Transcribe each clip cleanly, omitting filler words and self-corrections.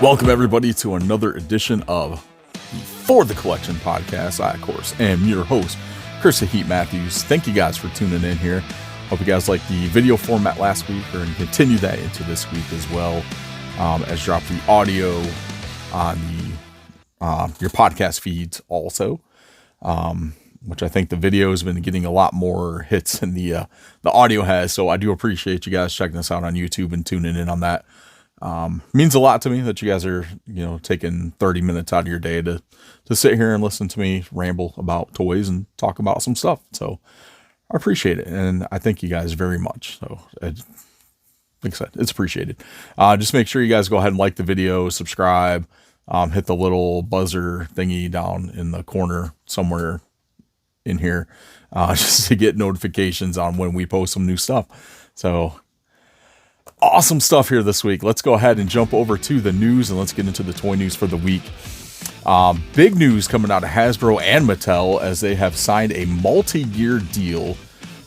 Welcome, everybody, to another edition of the For the Collection podcast. I, of course, am your host, Chris the Heat Matthews. Thank you guys for tuning in here. Hope you guys liked the video format last week. We're going to continue that into this week as well, as drop the audio on the your podcast feeds also, which I think the video has been getting a lot more hits than the audio has. So I do appreciate you guys checking us out on YouTube and tuning in on that. Means a lot to me that you guys are, taking 30 minutes out of your day to sit here and listen to me ramble about toys and talk about some stuff. So I appreciate it. And I thank you guys very much. So like I said, it's appreciated. Just make sure you guys go ahead and like the video, subscribe, hit the little buzzer thingy down in the corner somewhere in here, just to get notifications on when we post some new stuff. So awesome stuff here this week. Let's go ahead and jump over to the news and let's get into the toy news for the week. Big news coming out of Hasbro and Mattel as they have signed a multi-year deal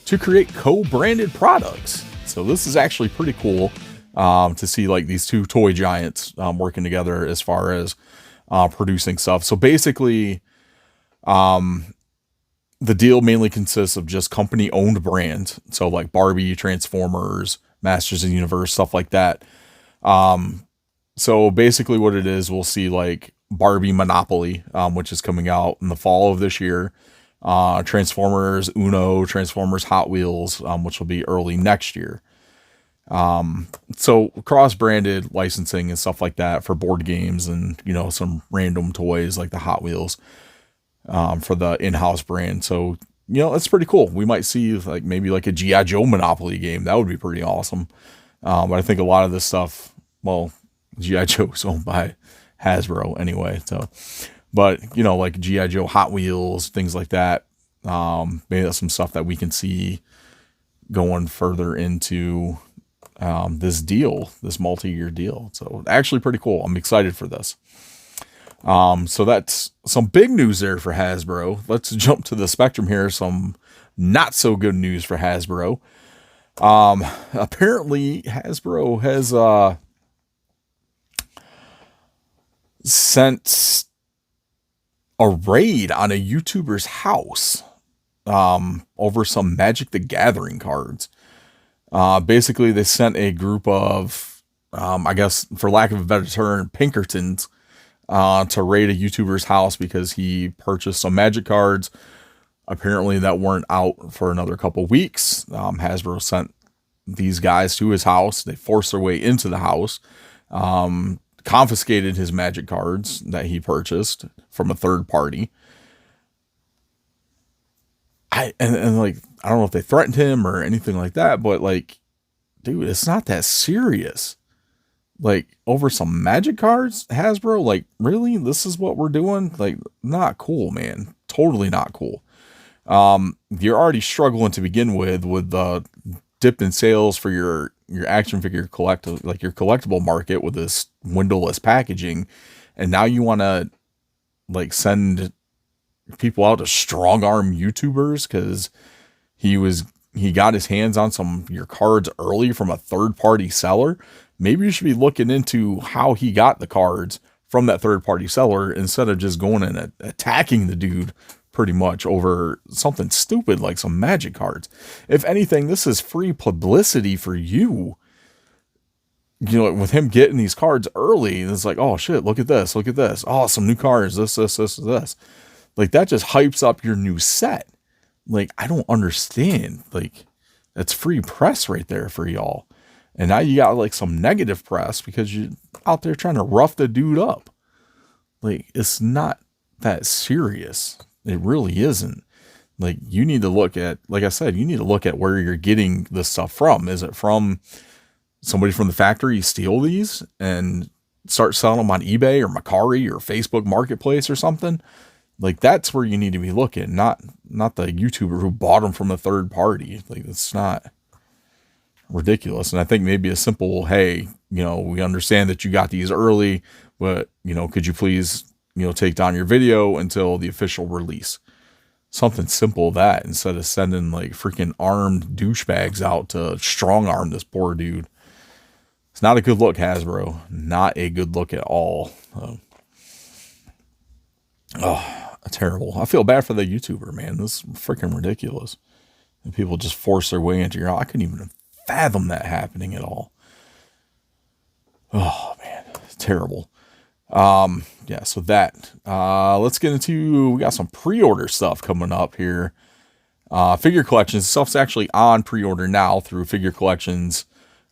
to create co-branded products. So this is actually pretty cool to see like these two toy giants working together as far as producing stuff. So basically, the deal mainly consists of just company-owned brands. So like Barbie, Transformers, Masters of the Universe, stuff like that. So basically what it is, we'll see like Barbie Monopoly, which is coming out in the fall of this year. Transformers Uno, Transformers Hot Wheels, which will be early next year. So cross-branded licensing and stuff like that for board games and, some random toys like the Hot Wheels, for the in-house brand. So it's pretty cool. We might see like maybe like a G.I. Joe Monopoly game. That would be pretty awesome. But I think a lot of this stuff, well, G.I. Joe is owned by Hasbro anyway. So, but like G.I. Joe Hot Wheels, things like that. Maybe that's some stuff that we can see going further into this deal, this multi-year deal. So actually pretty cool. I'm excited for this. So that's some big news there for Hasbro. Let's jump to the spectrum here. Some not so good news for Hasbro. Apparently Hasbro has, sent a raid on a YouTuber's house, over some Magic the Gathering cards. Basically they sent a group of, I guess for lack of a better term, Pinkertons, to raid a YouTuber's house because he purchased some Magic cards, apparently that weren't out for another couple weeks. Hasbro sent these guys to his house. They forced their way into the house, confiscated his Magic cards that he purchased from a third party. I don't know if they threatened him or anything like that, but like, dude, it's not that serious. Like over some Magic cards, Hasbro, like really, this is what we're doing? Like not cool, man. Totally not cool. You're already struggling to begin with the dip in sales for your action figure your collectible market with this windowless packaging. And now you want to like send people out to strong arm YouTubers because he got his hands on some of your cards early from a third party seller. Maybe you should be looking into how he got the cards from that third party seller instead of just going and attacking the dude pretty much over something stupid like some Magic cards. If anything, this is free publicity for you. With him getting these cards early, it's like, oh shit, look at this. Look at this. Oh, some new cards. This. Like that just hypes up your new set. Like, I don't understand. Like that's free press right there for y'all. And now you got like some negative press because you're out there trying to rough the dude up. Like, it's not that serious. It really isn't. Like, you need to look at, like I said, you need to look at where you're getting this stuff from. Is it from somebody from the factory steal these and start selling them on eBay or Mercari or Facebook Marketplace or something? Like, that's where you need to be looking, not the YouTuber who bought them from a third party. Like, it's not ridiculous. And I think maybe a simple, hey, we understand that you got these early, but could you please take down your video until the official release? Something simple that, instead of sending like freaking armed douchebags out to strong arm this poor dude. It's not a good look, Hasbro. Not a good look at all. Terrible. I feel bad for the YouTuber, man. This is freaking ridiculous. And people just force their way into your... I couldn't even fathom that happening at all. Oh, man. It's terrible. Yeah, so that. Let's get into... We got some pre-order stuff coming up here. Figure collections. Stuff's actually on pre-order now through Figure Collections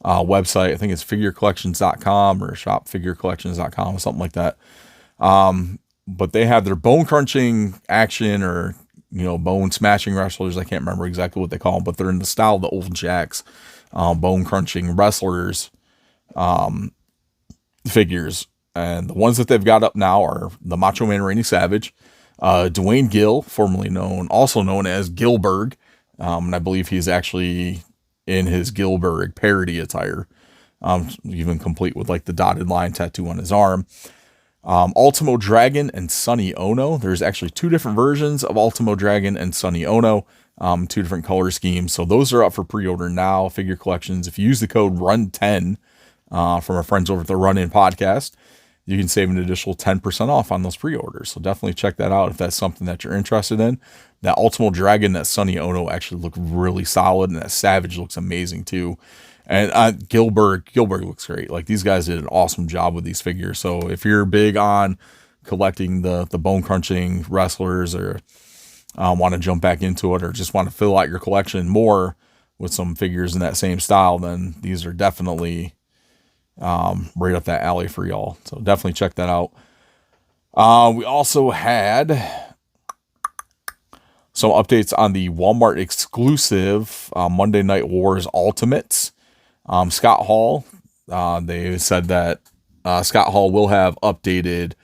website. I think it's figurecollections.com or shopfigurecollections.com or something like that. But they have their bone crunching action or, bone smashing wrestlers. I can't remember exactly what they call them, but they're in the style of the old Jakks, bone crunching wrestlers, figures. And the ones that they've got up now are the Macho Man Randy Savage, Dwayne Gill, also known as Gillberg. And I believe he's actually in his Gillberg parody attire, even complete with like the dotted line tattoo on his arm. Ultimo Dragon and Sonny Ono. There's actually two different versions of Ultimo Dragon and Sonny Ono, two different color schemes. So those are up for pre-order now, Figure Collections. If you use the code RUN10 from our friends over at the Run In Podcast, you can save an additional 10% off on those pre-orders. So definitely check that out if that's something that you're interested in. That Ultimo Dragon, that Sonny Ono actually look really solid, and that Savage looks amazing too. And Gillberg looks great. Like, these guys did an awesome job with these figures. So if you're big on collecting the bone crunching wrestlers, or want to jump back into it, or just want to fill out your collection more with some figures in that same style, then these are definitely right up that alley for y'all. So definitely check that out. We also had some updates on the Walmart exclusive Monday Night Wars Ultimates. Scott Hall, they said that Scott Hall will have updated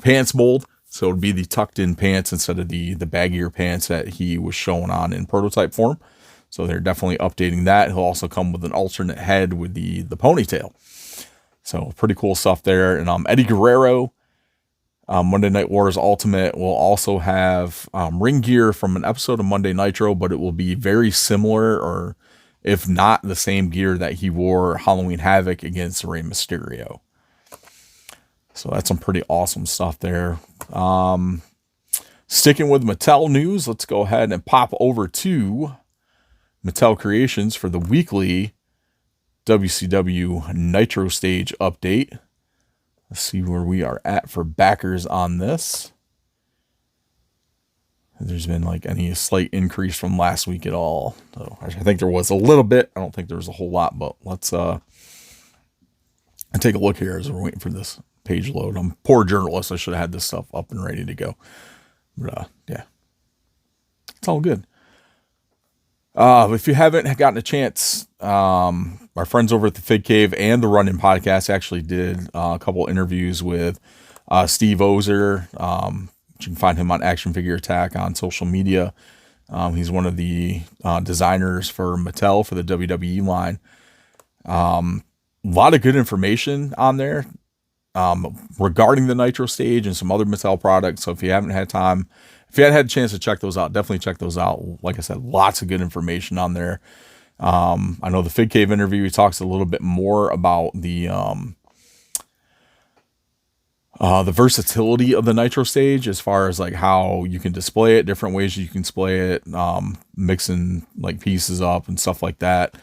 pants mold. So it would be the tucked in pants instead of the baggier pants that he was showing on in prototype form. So they're definitely updating that. He'll also come with an alternate head with the ponytail. So pretty cool stuff there. And Eddie Guerrero, Monday Night Wars Ultimate, will also have ring gear from an episode of Monday Nitro, but it will be very similar, or if not the same gear that he wore Halloween Havoc against Rey Mysterio. So that's some pretty awesome stuff there. Sticking with Mattel news, let's go ahead and pop over to Mattel Creations for the weekly WCW Nitro Stage update. Let's see where we are at for backers on this. There's been like any slight increase from last week at all. So I think there was a little bit. I don't think there was a whole lot, but let's take a look here as we're waiting for this page load. I'm a poor journalist. I should have had this stuff up and ready to go. But yeah, it's all good. If you haven't gotten a chance, our friends over at the Fig Cave and the Run In Podcast actually did a couple interviews with Steve Ozer. You can find him on Action Figure Attack on social media. He's one of the designers for Mattel for the WWE line. A lot of good information on there regarding the Nitro Stage and some other Mattel products. So if you haven't had time, if you hadn't had a chance to check those out, definitely check those out. Like I said, lots of good information on there. I know the Fig Cave interview, he talks a little bit more about the versatility of the Nitro Stage, as far as like how you can display it, different ways you can display it, mixing like pieces up and stuff like that.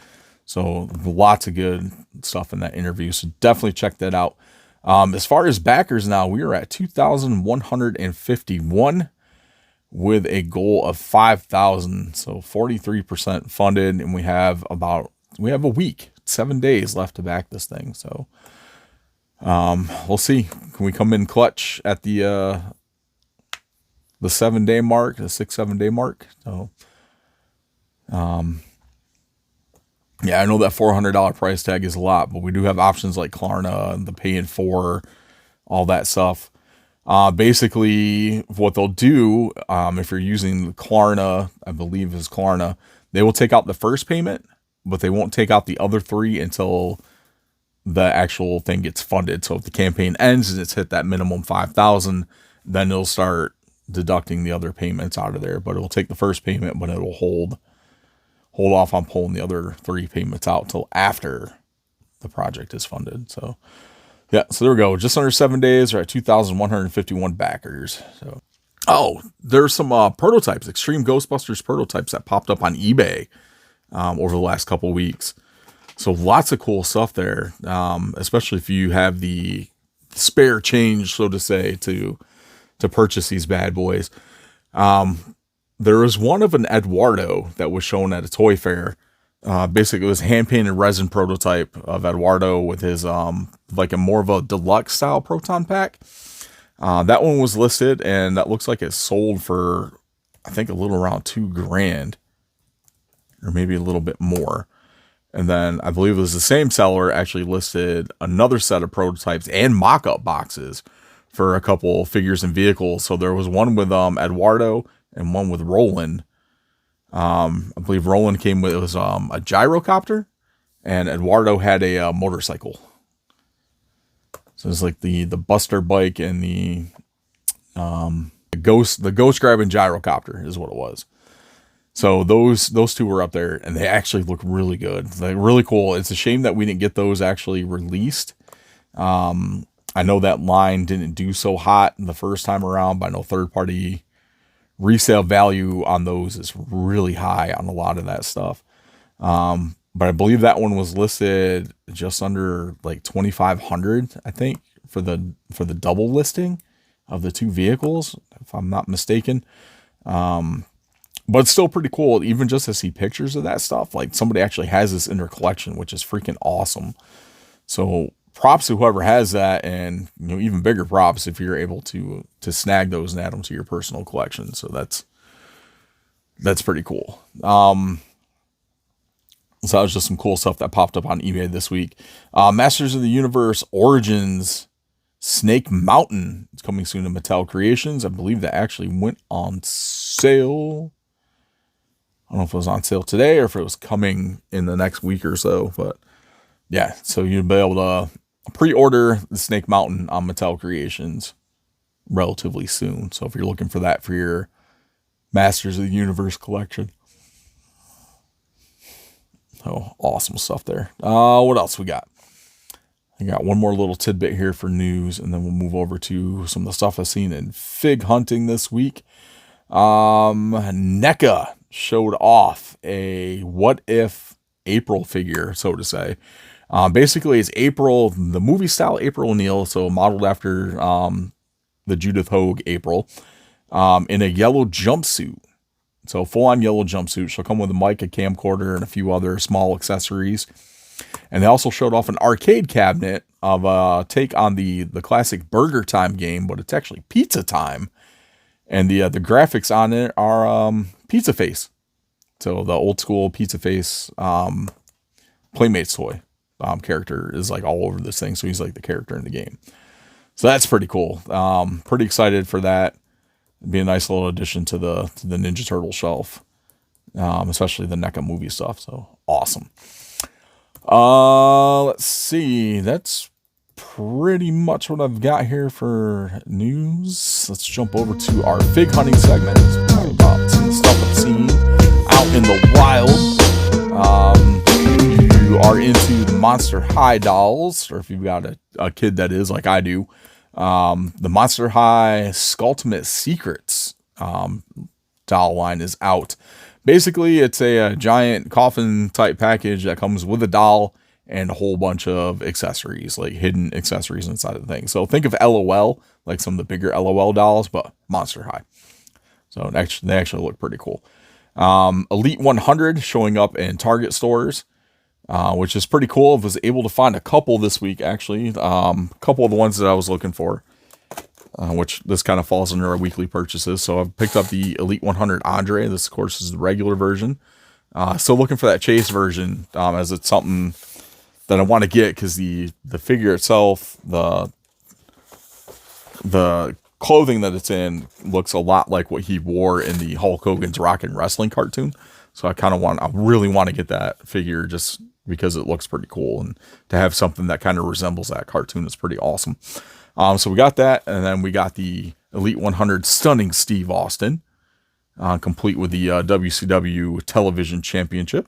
So lots of good stuff in that interview. So definitely check that out. As far as backers now, we are at 2,151 with a goal of 5,000. So 43% funded, and we have a week, 7 days left to back this thing. So we'll see. Can we come in clutch at the 7 day mark, the 6-7 day mark? So, yeah, I know that $400 price tag is a lot, but we do have options like Klarna and the pay in 4, all that stuff. Basically what they'll do, if you're using Klarna, I believe is Klarna, they will take out the first payment, but they won't take out the other 3 until the actual thing gets funded. So if the campaign ends and it's hit that minimum 5,000, then they'll start deducting the other payments out of there. But it'll take the first payment, but it'll hold off on pulling the other 3 payments out till after the project is funded. So yeah, so there we go. Just under 7 days, we're at 2,151 backers. So, oh, there's some prototypes, Extreme Ghostbusters prototypes that popped up on eBay over the last couple of weeks. So lots of cool stuff there, especially if you have the spare change, so to say, to purchase these bad boys. There was one of an Eduardo that was shown at a toy fair. Basically, it was a hand-painted resin prototype of Eduardo with his like a more of a deluxe style proton pack. That one was listed, and that looks like it sold for, I think, a little around $2,000, or maybe a little bit more. And then I believe it was the same seller actually listed another set of prototypes and mock-up boxes for a couple figures and vehicles. So there was one with Eduardo and one with Roland. I believe Roland came with, it was a gyrocopter, and Eduardo had a motorcycle. So it's like the Buster bike and the ghost grabbing gyrocopter is what it was. So those two were up there, and they actually look really good. They're really cool. It's a shame that we didn't get those actually released. I know that line didn't do so hot the first time around, but I know third-party resale value on those is really high on a lot of that stuff. But I believe that one was listed just under like 2,500, I think, for the double listing of the two vehicles, if I'm not mistaken. But it's still pretty cool, even just to see pictures of that stuff. Like, somebody actually has this in their collection, which is freaking awesome. So props to whoever has that, and even bigger props if you're able to snag those and add them to your personal collection. So that's pretty cool. So that was just some cool stuff that popped up on eBay this week. Masters of the Universe Origins Snake Mountain is coming soon to Mattel Creations. I believe that actually went on sale. I don't know if it was on sale today or if it was coming in the next week or so, but yeah, so you'll be able to pre-order the Snake Mountain on Mattel Creations relatively soon. So if you're looking for that for your Masters of the Universe collection. Oh, awesome stuff there. What else we got? I got one more little tidbit here for news, and then we'll move over to some of the stuff I've seen in fig hunting this week. NECA showed off a What If April figure, so to say. Basically, it's April, the movie style April O'Neil, so modeled after the Judith Hogue April, in a yellow jumpsuit. So full-on yellow jumpsuit. She'll come with a mic, a camcorder, and a few other small accessories. And they also showed off an arcade cabinet of a take on the classic Burger Time game, but it's actually Pizza Time. And the graphics on it are Pizza Face. So the old school Pizza Face Playmates toy character is like all over this thing. So he's like the character in the game. So that's pretty cool. Pretty excited for that. It'd be a nice little addition to the Ninja Turtle shelf, especially the NECA movie stuff. So awesome. Let's see. That's pretty much what I've got here for news. Let's jump over to our fig hunting segment. Let's talk about some of the stuff I've seen out in the wild. If you are into the Monster High dolls, or if you've got a kid that is like I do, the Monster High Skulltimate Secrets doll line is out. Basically, it's a giant coffin type package that comes with a doll and a whole bunch of accessories, like hidden accessories inside of the thing. So think of LOL, like some of the bigger LOL dolls, but Monster High. So they actually look pretty cool. Elite 100 showing up in Target stores, which is pretty cool. I was able to find a couple this week, actually. A couple of the ones that I was looking for, which this kind of falls under our weekly purchases. So I've picked up the Elite 100 Andre. This, of course, is the regular version. Still looking for that chase version, as it's something that I want to get because the figure itself, the clothing that it's in looks a lot like what he wore in the Hulk Hogan's Rockin' Wrestling cartoon. So I really want to get that figure just because it looks pretty cool, and to have something that kind of resembles that cartoon is pretty awesome. So we got that, and then we got the Elite 100 Stunning Steve Austin, complete with the WCW Television Championship.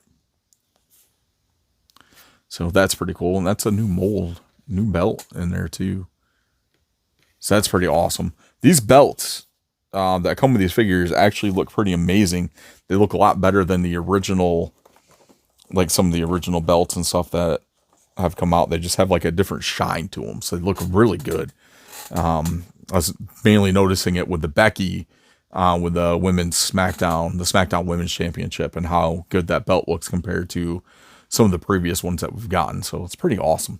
So that's pretty cool. And that's a new mold, new belt in there too. So that's pretty awesome. These belts that come with these figures actually look pretty amazing. They look a lot better than the original, like some of the original belts and stuff that have come out. They just have like a different shine to them. So they look really good. I was mainly noticing it with the Becky, with the women's SmackDown, the SmackDown Women's Championship, and how good that belt looks compared to some of the previous ones that we've gotten. So it's pretty awesome.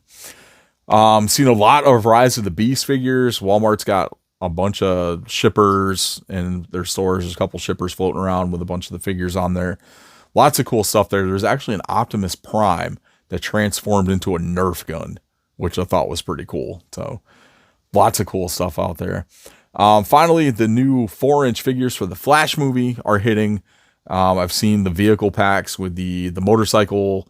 Seen a lot of Rise of the Beast figures. Walmart's got a bunch of shippers in their stores. There's a couple shippers floating around with a bunch of the figures on there. Lots of cool stuff there. There's actually an Optimus Prime that transformed into a Nerf gun, which I thought was pretty cool. So lots of cool stuff out there. Finally, the new 4-inch figures for the Flash movie are hitting. I've seen the vehicle packs with the motorcycle,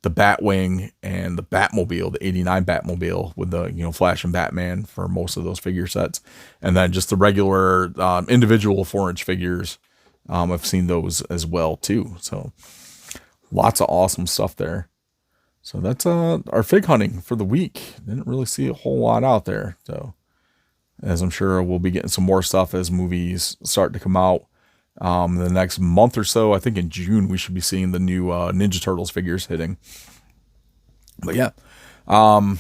the Batwing, and the Batmobile, the 89 Batmobile with the, Flash and Batman for most of those figure sets. And then just the regular individual 4-inch figures. I've seen those as well too. So lots of awesome stuff there. So that's our fig hunting for the week. Didn't really see a whole lot out there. So as I'm sure we'll be getting some more stuff as movies start to come out. In the next month or so, I think in June, we should be seeing the new Ninja Turtles figures hitting. But yeah. So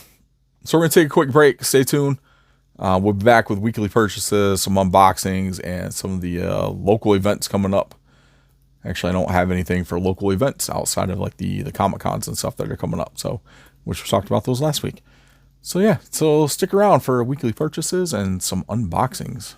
we're going to take a quick break. Stay tuned. We'll be back with weekly purchases, some unboxings, and some of the local events coming up. Actually, I don't have anything for local events outside of like the Comic Cons and stuff that are coming up. So, which we talked about those last week. So yeah, so stick around for weekly purchases and some unboxings.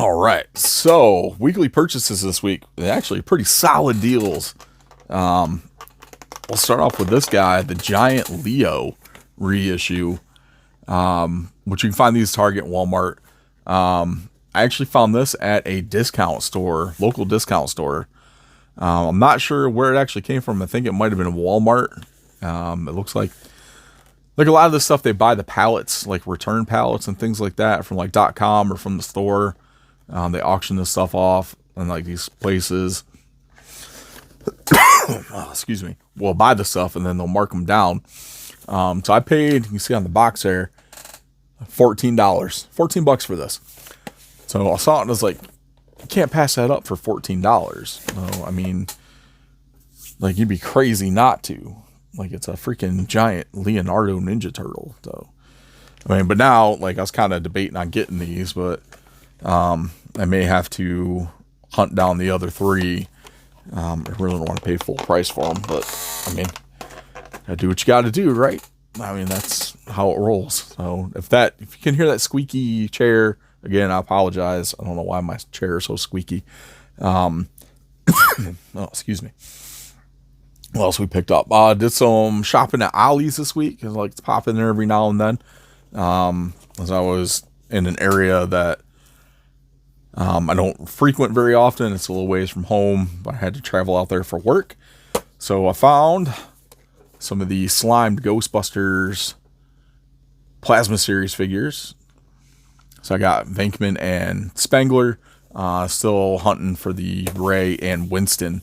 All right, so weekly purchases this week, actually pretty solid deals. We'll start off with this guy, the Giant Leo reissue, which you can find these Target, Walmart. I actually found this at a discount store, local discount store. I'm not sure where it actually came from. I think it might have been Walmart. It looks like a lot of this stuff, they buy the pallets, like return pallets and things like that from like .com or from the store. They auction this stuff off and like these places. Oh, excuse me. Will buy the stuff and then they'll mark them down. So I paid, you can see on the box there, $14, $14 for this. So I saw it and I was like, you can't pass that up for $14. So, I mean, like you'd be crazy not to. Like it's a freaking giant Leonardo Ninja Turtle. So, I mean, but now, like I was kind of debating on getting these, but I may have to hunt down the other three. I really don't want to pay full price for them, but I mean, gotta do what you gotta do, right? I mean, that's how it rolls. So if you can hear that squeaky chair, again, I apologize. I don't know why my chair is so squeaky. Oh, excuse me. What else we picked up? Did some shopping at Ollie's this week. I like to pop in there every now and then. As I was in an area that I don't frequent very often. It's a little ways from home, but I had to travel out there for work. So I found some of the Slimed Ghostbusters Plasma Series figures. So I got Venkman and Spengler. Still hunting for the Ray and Winston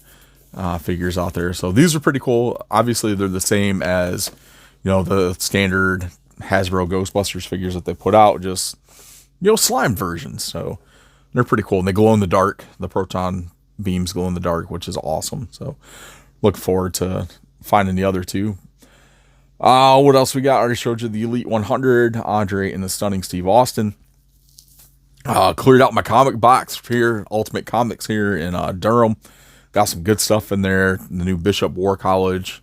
figures out there. So these are pretty cool. Obviously, they're the same as, the standard Hasbro Ghostbusters figures that they put out, just, slime versions. So they're pretty cool. And they glow in the dark. The proton beams glow in the dark, which is awesome. So look forward to finding the other two. What else we got? I already showed you the Elite 100, Andre and the Stunning Steve Austin. Cleared out my comic box here, Ultimate Comics here in Durham. Got some good stuff in there. The new Bishop War College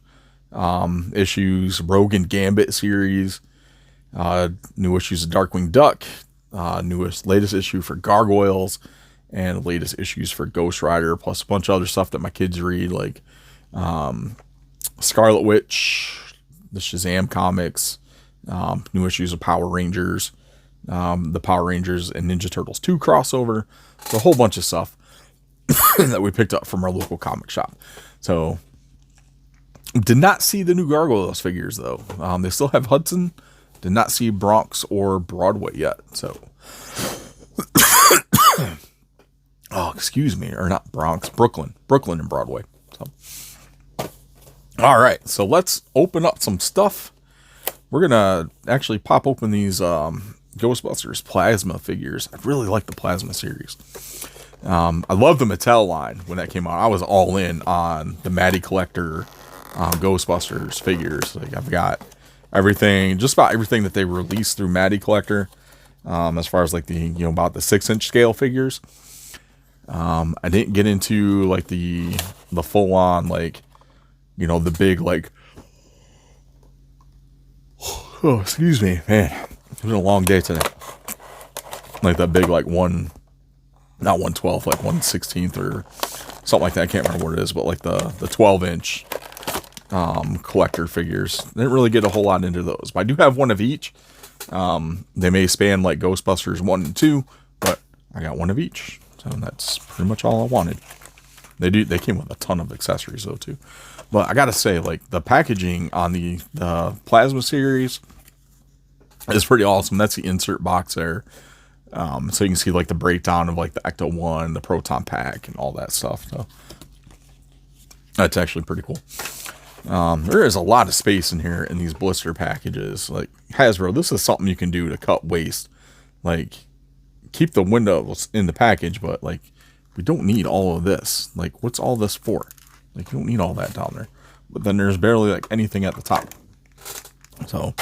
issues, Rogue and Gambit series, new issues of Darkwing Duck, latest issue for Gargoyles, and latest issues for Ghost Rider, plus a bunch of other stuff that my kids read, like Scarlet Witch, the Shazam comics, new issues of Power Rangers, the Power Rangers and Ninja Turtles 2 crossover. So a whole bunch of stuff that we picked up from our local comic shop. So did not see the new Gargoyles figures though. They still have Hudson. Did not see Bronx or Broadway yet. So oh, excuse me, or not Bronx, Brooklyn and Broadway. So all right, so let's open up some stuff. We're gonna actually pop open these Ghostbusters plasma figures. I really like the plasma series. I love the Mattel line when that came out. I was all in on the Matty Collector Ghostbusters figures. Like I've got everything, just about everything that they released through Matty Collector, as far as like the about the 6-inch scale figures. I didn't get into like the full on like the big like oh excuse me man, it's been a long day today. Like that big like not 1/12, like 1/16 or something like that. I can't remember what it is, but like the 12-inch collector figures. I didn't really get a whole lot into those, but I do have one of each. They may span like Ghostbusters 1 and 2, but I got one of each, so that's pretty much all I wanted. They came with a ton of accessories though too, but I gotta say, like the packaging on the plasma series is pretty awesome. That's the insert box there. So you can see like the breakdown of like the Ecto 1, the Proton Pack, and all that stuff. So that's actually pretty cool. There is a lot of space in here in these blister packages. Like Hasbro, this is something you can do to cut waste. Like keep the windows in the package, but like we don't need all of this. Like what's all this for? Like you don't need all that down there. But then there's barely like anything at the top. So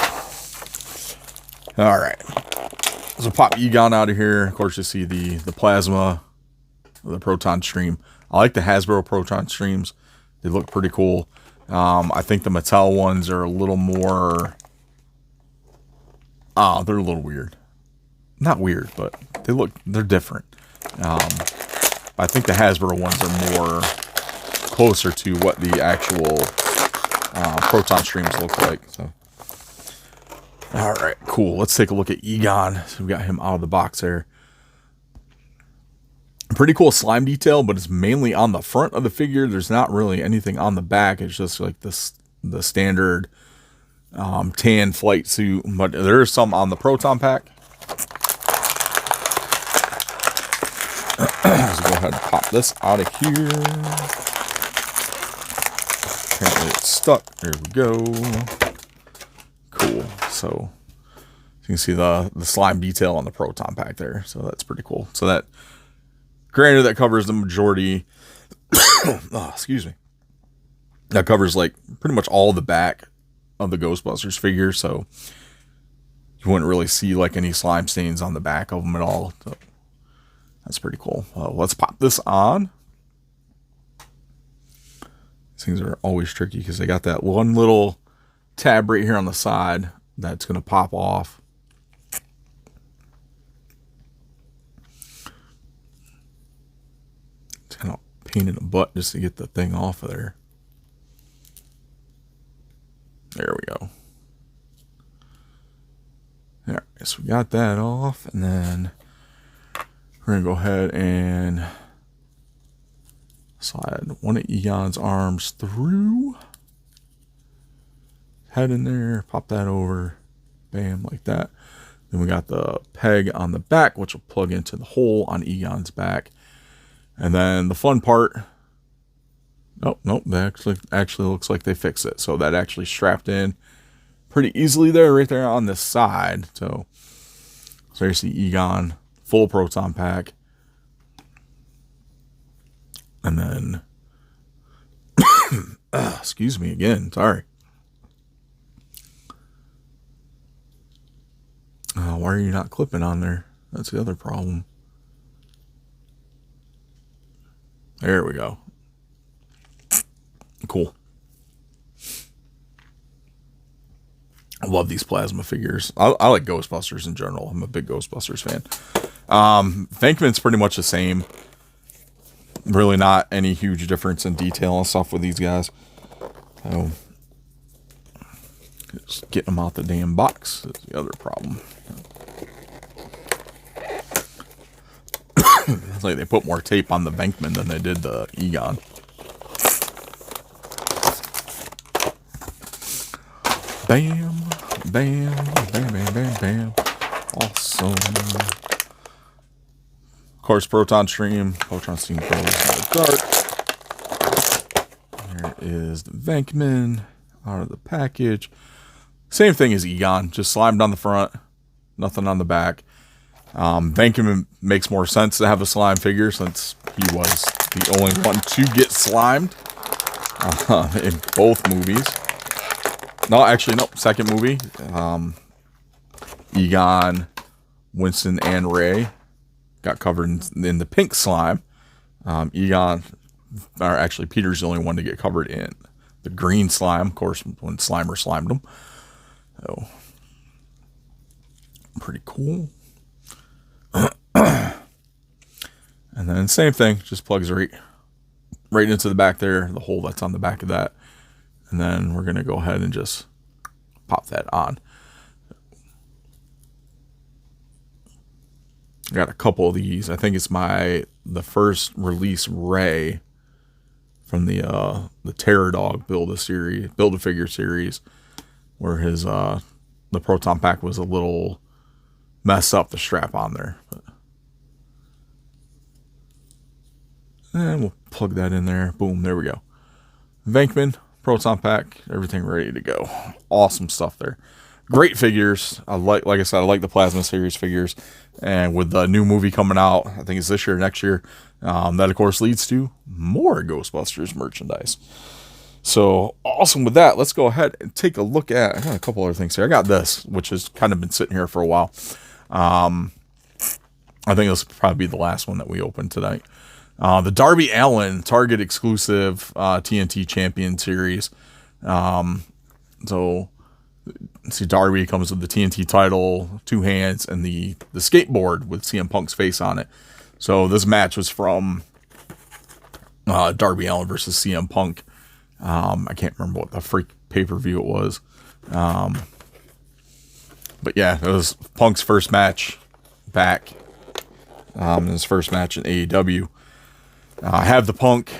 all right. So pop Egon out of here. Of course, you see the plasma, the proton stream. I like the Hasbro proton streams. They look pretty cool. I think the Mattel ones are a little more. They're a little weird. Not weird, but they're different. I think the Hasbro ones are more closer to what the actual proton streams look like. So, all right, cool. Let's take a look at Egon. So we got him out of the box there. Pretty cool slime detail, but it's mainly on the front of the figure. There's not really anything on the back. It's just like the standard tan flight suit, but there is some on the proton pack. Let's go ahead and pop this out of here. Apparently it's stuck. There we go. Cool. So you can see the slime detail on the proton pack there. So that's pretty cool. So that, granted, that covers the majority. Oh, excuse me. That covers like pretty much all the back of the Ghostbusters figure. So you wouldn't really see like any slime stains on the back of them at all. So that's pretty cool. Let's pop this on. These things are always tricky because they got that one little tab right here on the side that's going to pop off. It's kind of a pain in the butt just to get the thing off of there. There we go. All right, so we got that off, and then we're going to go ahead and slide one of Egon's arms through. Head in there, pop that over. Bam, like that. Then we got the peg on the back, which will plug into the hole on Egon's back. And then the fun part. Nope, that actually looks like they fixed it. So that actually strapped in pretty easily there, right there on this side. So there's the Egon full proton pack. And then, excuse me again, sorry. Why are you not clipping on there? That's the other problem. There we go. Cool. I love these plasma figures. I like Ghostbusters in general. I'm a big Ghostbusters fan. Venkman's pretty much the same. Really not any huge difference in detail and stuff with these guys. So, just getting them out the damn box is the other problem. It's like they put more tape on the Venkman than they did the Egon. Bam, bam, bam, bam, bam, bam. Awesome. Of course, Proton Stream. Proton Stream goes in the dark. There is the Venkman out of the package. Same thing as Egon, just slimed on the front, nothing on the back. Venkman makes more sense to have a slime figure since he was the only one to get slimed in both movies. No, actually, nope. Second movie, Egon, Winston, and Ray got covered in the pink slime. Egon, or actually, Peter's the only one to get covered in the green slime. Of course, when Slimer slimed him. So, pretty cool. And then same thing, just plugs right into the back there, the hole that's on the back of that. And then we're going to go ahead and just pop that on. I got a couple of these. I think it's the first release Ray from the Terror Dog Build-A-Figure series, where his the proton pack was a little messed up, the strap on there. And we'll plug that in there. Boom, there we go. Venkman, proton pack, everything ready to go. Awesome stuff there. Great figures. Like I said, I like the Plasma series figures. And with the new movie coming out, I think it's this year or next year, that of course leads to more Ghostbusters merchandise. So awesome with that. Let's go ahead and take a look at, I got a couple other things here. I got this, which has kind of been sitting here for a while. I think this will probably be the last one that we open tonight. The Darby Allin Target exclusive TNT Champion Series. So, see, Darby comes with the TNT title, 2 hands, and the skateboard with CM Punk's face on it. So this match was from Darby Allin versus CM Punk. I can't remember what the freak pay-per-view it was. But yeah, it was Punk's first match back. His first match in AEW. I have the Punk,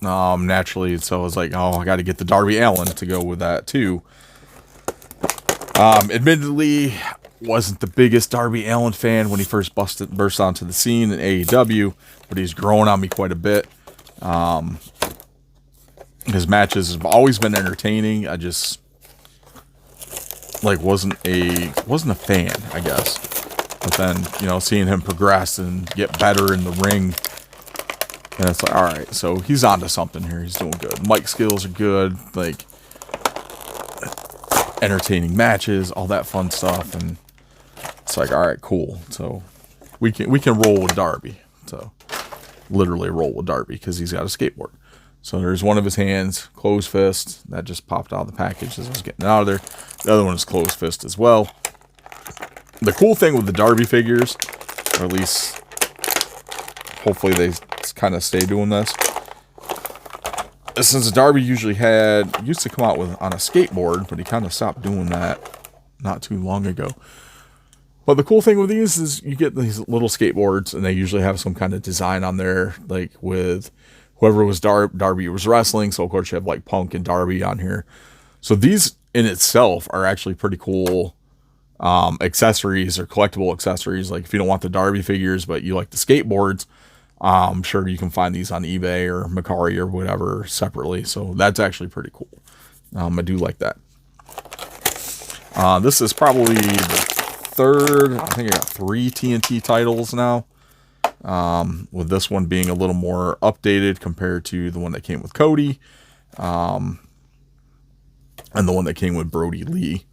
naturally, so I was like, oh, I got to get the Darby Allin to go with that too. Admittedly, wasn't the biggest Darby Allin fan when he first burst onto the scene in AEW, but he's grown on me quite a bit. His matches have always been entertaining. I just wasn't a fan, I guess. But then, seeing him progress and get better in the ring, and it's like, all right, so he's onto something here. He's doing good. Mic skills are good, entertaining matches, all that fun stuff, and it's like, all right, cool. So we can roll with Darby. So literally roll with Darby because he's got a skateboard. So there's one of his hands, closed fist, that just popped out of the package as I was getting it out of there. The other one is closed fist as well. The cool thing with the Darby figures, or at least hopefully they kind of stay doing this, since Darby used to come out on a skateboard, but he kind of stopped doing that not too long ago. But the cool thing with these is you get these little skateboards, and they usually have some kind of design on there, with whoever was Darby was wrestling. So of course you have Punk and Darby on here. So these in itself are actually pretty cool accessories or collectible accessories. If you don't want the Darby figures, but you like the skateboards, I'm sure you can find these on eBay or Mercari or whatever separately. So that's actually pretty cool. I do like that. This is probably the third. I think I got 3 TNT titles now. With this one being a little more updated compared to the one that came with Cody. And the one that came with Brody Lee.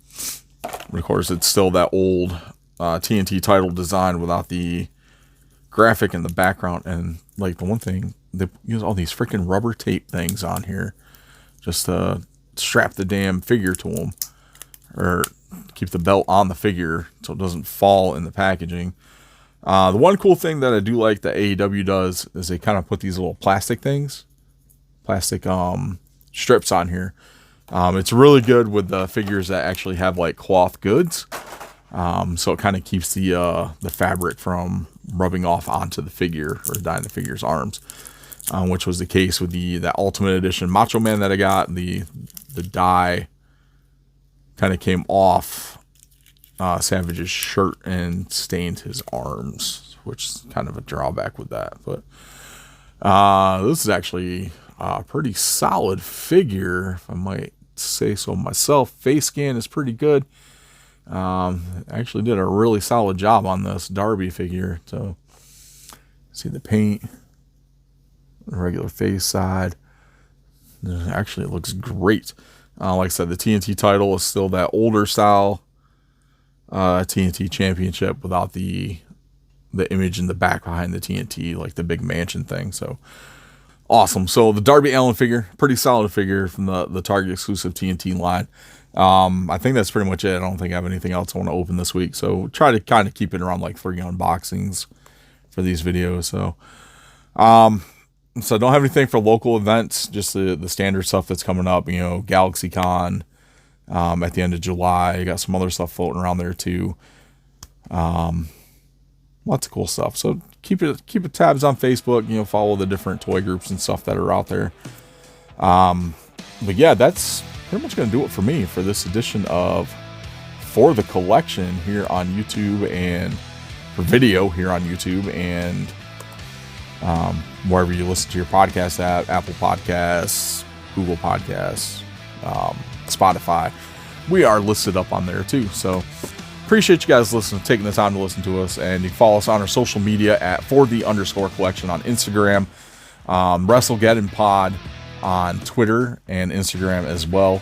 Of course, it's still that old TNT title design without the graphic in the background. And the one thing, they use all these freaking rubber tape things on here just to strap the damn figure to them, or keep the belt on the figure so it doesn't fall in the packaging. The one cool thing that I do like that AEW does is they kind of put these little plastic strips on here. It's really good with the figures that actually have cloth goods. So it kind of keeps the fabric from rubbing off onto the figure or dyeing the figure's arms, which was the case with that Ultimate Edition Macho Man that I got. The dye kind of came off Savage's shirt and stained his arms, which is kind of a drawback with that. But this is actually a pretty solid figure, if I might say so myself. Face scan is pretty good. Actually did a really solid job on this Darby figure. So see the paint, the regular face side. Actually, it looks great. Like I said, the TNT title is still that older style TNT championship without the image in the back behind the TNT, the big mansion thing. So awesome. So the Darby Allin figure, pretty solid figure from the Target exclusive TNT line. I think that's pretty much it. I don't think I have anything else I want to open this week. So try to kind of keep it around 3 unboxings for these videos. So I don't have anything for local events, just the standard stuff that's coming up, GalaxyCon at the end of July. I got some other stuff floating around there too. Lots of cool stuff. So keep it tabs on Facebook, follow the different toy groups and stuff that are out there. But yeah, that's pretty much going to do it for me for this edition of For the Collection here on YouTube, and for video here on YouTube, and wherever you listen to your podcast at, Apple Podcasts, Google Podcasts, Spotify. We are listed up on there too. So appreciate you guys taking the time to listen to us, and you can follow us on our social media at @4the_collection on Instagram, WrestleGeddonPod on Twitter and Instagram as well.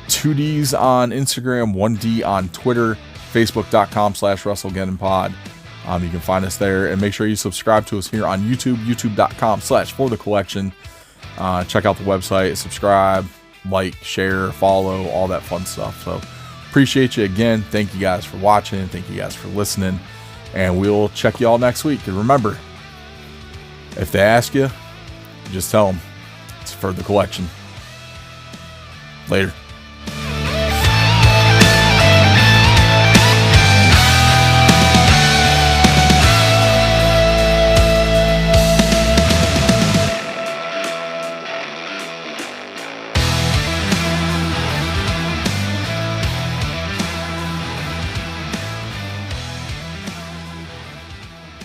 2Ds on Instagram, 1D on Twitter, Facebook.com/WrestleGeddonPod. You can find us there, and make sure you subscribe to us here on YouTube, YouTube.com/ForTheCollection. Check out the website, subscribe, share, follow, all that fun stuff. So appreciate you again. Thank you guys for watching. Thank you guys for listening. And we'll check y'all next week. And remember, if they ask you, just tell them it's for the collection. Later.